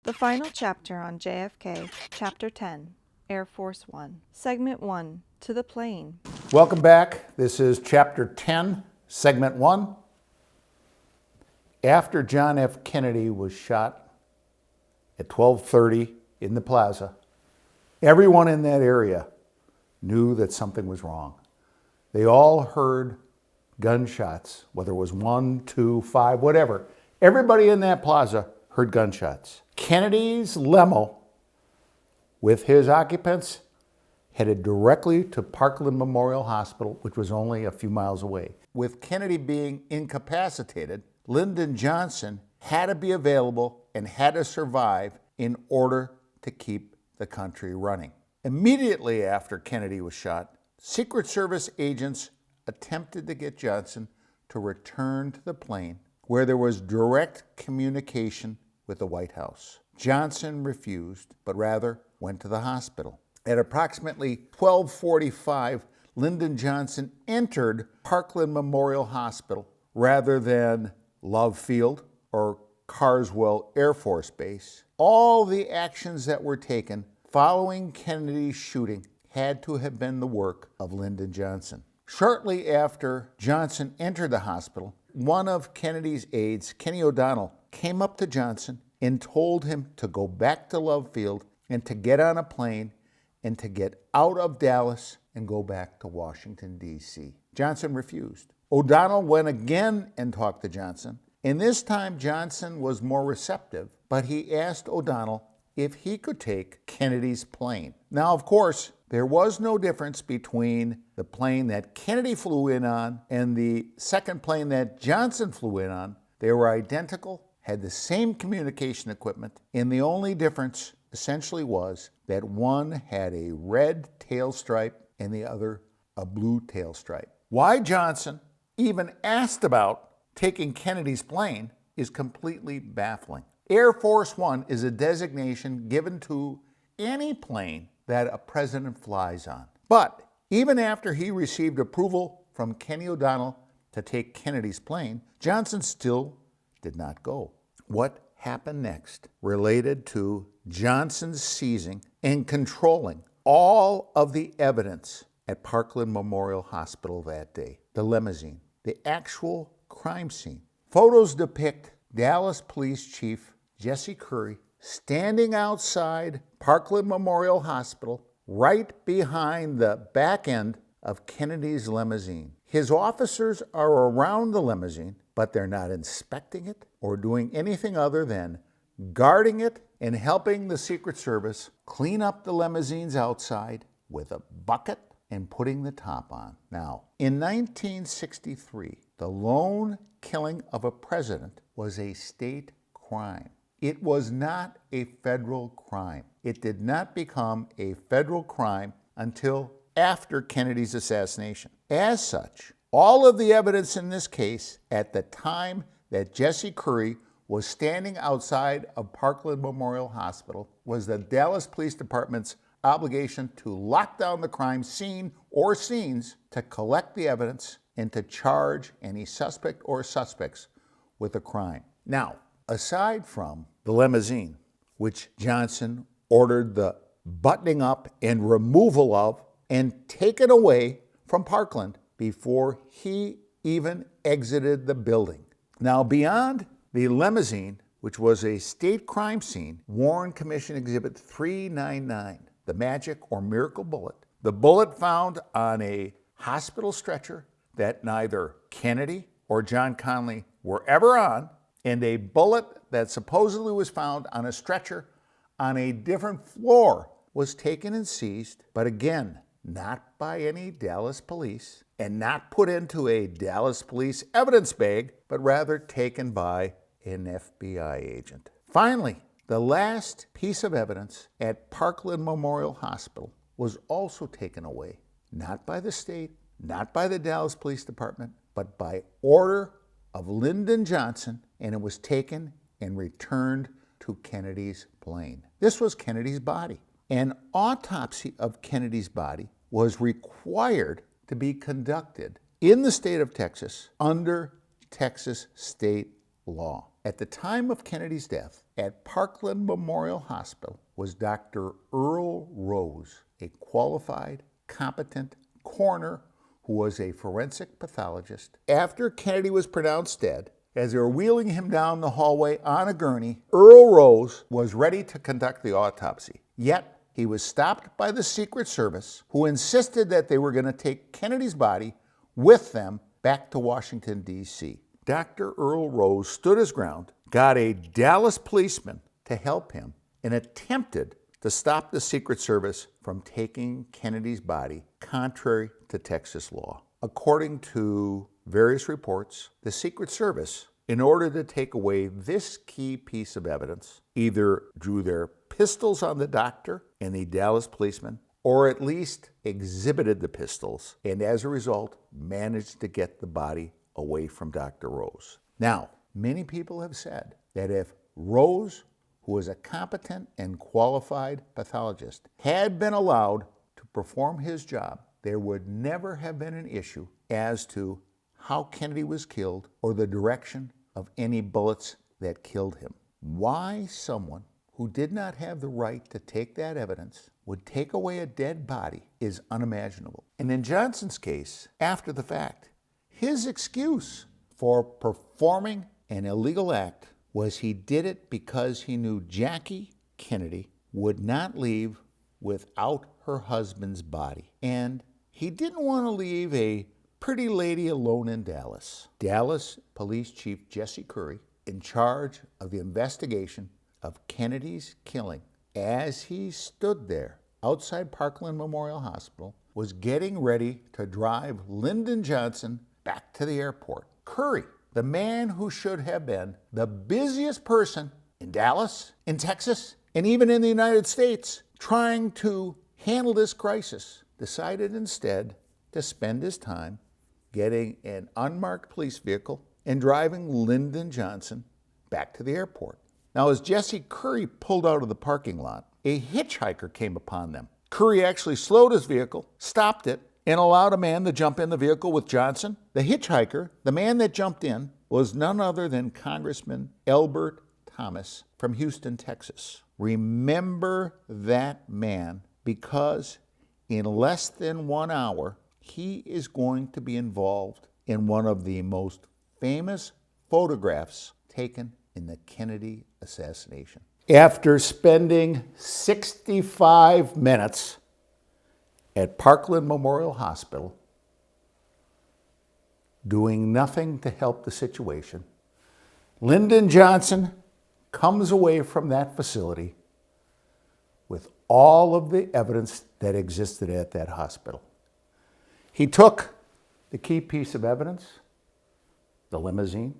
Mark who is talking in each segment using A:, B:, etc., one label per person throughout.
A: The final chapter on JFK, Chapter 10, Air Force One. Segment 1, To the Plane.
B: Welcome back. This is Chapter 10, Segment 1. After John F. Kennedy was shot at 12:30 in the plaza, everyone in that area knew that something was wrong. They all heard gunshots, whether it was 1, 2, 5, whatever. Everybody in that plaza heard gunshots. Kennedy's limo with his occupants headed directly to Parkland Memorial Hospital, which was only a few miles away. With Kennedy being incapacitated, Lyndon Johnson had to be available and had to survive in order to keep the country running. Immediately after Kennedy was shot, Secret Service agents attempted to get Johnson to return to the plane where there was direct communication with the White House. Johnson refused, but rather went to the hospital. At approximately 12:45, Lyndon Johnson entered Parkland Memorial Hospital rather than Love Field or Carswell Air Force Base. All the actions that were taken following Kennedy's shooting had to have been the work of Lyndon Johnson. Shortly after Johnson entered the hospital, one of Kennedy's aides, Kenny O'Donnell, came up to Johnson and told him to go back to Love Field and to get on a plane and to get out of Dallas and go back to Washington, D.C. Johnson refused. O'Donnell went again and talked to Johnson, and this time Johnson was more receptive, but he asked O'Donnell if he could take Kennedy's plane. Now, of course, there was no difference between the plane that Kennedy flew in on and the second plane that Johnson flew in on. They were identical, had the same communication equipment, and the only difference essentially was that one had a red tail stripe and the other a blue tail stripe. Why Johnson even asked about taking Kennedy's plane is completely baffling. Air Force One is a designation given to any plane that a president flies on. But even after he received approval from Kenny O'Donnell to take Kennedy's plane, Johnson still did not go. What happened next related to Johnson's seizing and controlling all of the evidence at Parkland Memorial Hospital that day. The limousine, the actual crime scene. Photos depict Dallas Police Chief Jesse Curry standing outside Parkland Memorial Hospital right behind the back end of Kennedy's limousine. His officers are around the limousine, but they're not inspecting it or doing anything other than guarding it and helping the Secret Service clean up the limousines outside with a bucket and putting the top on. Now, in 1963, the lone killing of a president was a state crime. It was not a federal crime. It did not become a federal crime until after Kennedy's assassination. As such, all of the evidence in this case at the time that Jesse Curry was standing outside of Parkland Memorial Hospital was the Dallas Police Department's obligation to lock down the crime scene or scenes to collect the evidence and to charge any suspect or suspects with the crime. Now, aside from the limousine, which Johnson ordered the buttoning up and removal of and taken away from Parkland before he even exited the building. Now, beyond the limousine, which was a state crime scene, Warren Commission Exhibit 399, the magic or miracle bullet, the bullet found on a hospital stretcher that neither Kennedy or John Connally were ever on, and a bullet that supposedly was found on a stretcher on a different floor was taken and seized, but again, not by any Dallas police and not put into a Dallas police evidence bag, but rather taken by an FBI agent. Finally, the last piece of evidence at Parkland Memorial Hospital was also taken away, not by the state, not by the Dallas Police Department, but by order of Lyndon Johnson, and it was taken and returned to Kennedy's plane. This was Kennedy's body. An autopsy of Kennedy's body was required to be conducted in the state of Texas under Texas state law. At the time of Kennedy's death, at Parkland Memorial Hospital was Dr. Earl Rose, a qualified, competent coroner who was a forensic pathologist. After Kennedy was pronounced dead, as they were wheeling him down the hallway on a gurney, Earl Rose was ready to conduct the autopsy. Yet, he was stopped by the Secret Service, who insisted that they were going to take Kennedy's body with them back to Washington, D.C. Dr. Earl Rose stood his ground, got a Dallas policeman to help him, and attempted to stop the Secret Service from taking Kennedy's body, contrary to Texas law. According to various reports, the Secret Service, in order to take away this key piece of evidence, either drew their pistols on the doctor and the Dallas policeman, or at least exhibited the pistols, and as a result, managed to get the body away from Dr. Rose. Now, many people have said that if Rose, who was a competent and qualified pathologist, had been allowed to perform his job, there would never have been an issue as to how Kennedy was killed or the direction of any bullets that killed him. Why someone who did not have the right to take that evidence would take away a dead body is unimaginable. And in Johnson's case, after the fact, his excuse for performing an illegal act was he did it because he knew Jackie Kennedy would not leave without her husband's body. And he didn't want to leave a pretty lady alone in Dallas. Dallas Police Chief Jesse Curry, in charge of the investigation of Kennedy's killing, as he stood there outside Parkland Memorial Hospital, was getting ready to drive Lyndon Johnson back to the airport. Curry, the man who should have been the busiest person in Dallas, in Texas, and even in the United States trying to handle this crisis, decided instead to spend his time getting an unmarked police vehicle and driving Lyndon Johnson back to the airport. Now, as Jesse Curry pulled out of the parking lot, a hitchhiker came upon them. Curry actually slowed his vehicle, stopped it, and allowed a man to jump in the vehicle with Johnson. The hitchhiker, the man that jumped in, was none other than Congressman Elbert Thomas from Houston, Texas. Remember that man, because in less than 1 hour, he is going to be involved in one of the most famous photographs taken in the Kennedy assassination. After spending 65 minutes at Parkland Memorial Hospital, doing nothing to help the situation, Lyndon Johnson comes away from that facility with all of the evidence that existed at that hospital. He took the key piece of evidence, the limousine,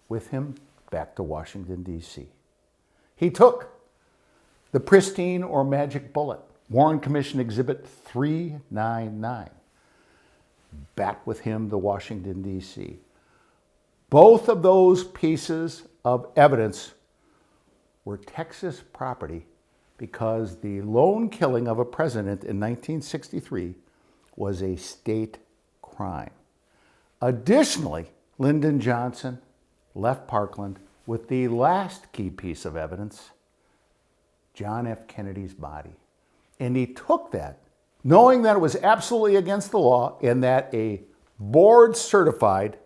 B: with him back to Washington, D.C. He took the pristine or magic bullet, Warren Commission Exhibit 399, back with him to Washington, D.C. Both of those pieces of evidence were Texas property because the lone killing of a president in 1963 was a state crime. Additionally, Lyndon Johnson left Parkland with the last key piece of evidence, John F. Kennedy's body. And he took that, knowing that it was absolutely against the law and that a board-certified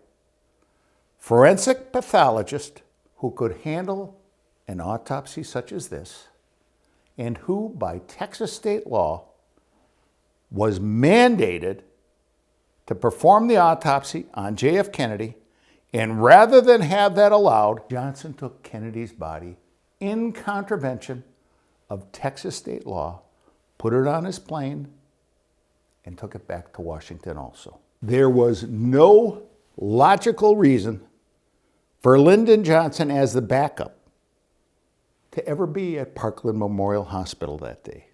B: forensic pathologist who could handle an autopsy such as this, and who, by Texas state law, was mandated to perform the autopsy on JF Kennedy, and rather than have that allowed, Johnson took Kennedy's body in contravention of Texas state law, put it on his plane, and took it back to Washington also. There was no logical reason for Lyndon Johnson as the backup to ever be at Parkland Memorial Hospital that day.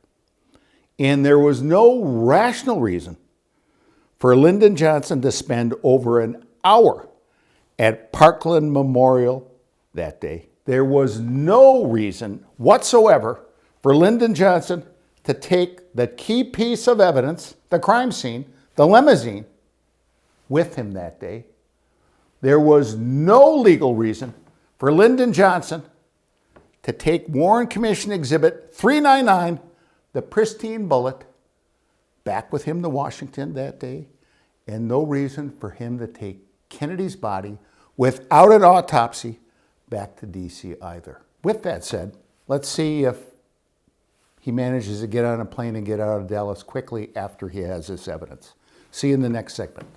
B: And there was no rational reason for Lyndon Johnson to spend over an hour at Parkland Memorial that day. There was no reason whatsoever for Lyndon Johnson to take the key piece of evidence, the crime scene, the limousine, with him that day. There was no legal reason for Lyndon Johnson to take Warren Commission Exhibit 399, the pristine bullet, back with him to Washington that day, and no reason for him to take Kennedy's body without an autopsy back to D.C. either. With that said, let's see if he manages to get on a plane and get out of Dallas quickly after he has this evidence. See you in the next segment.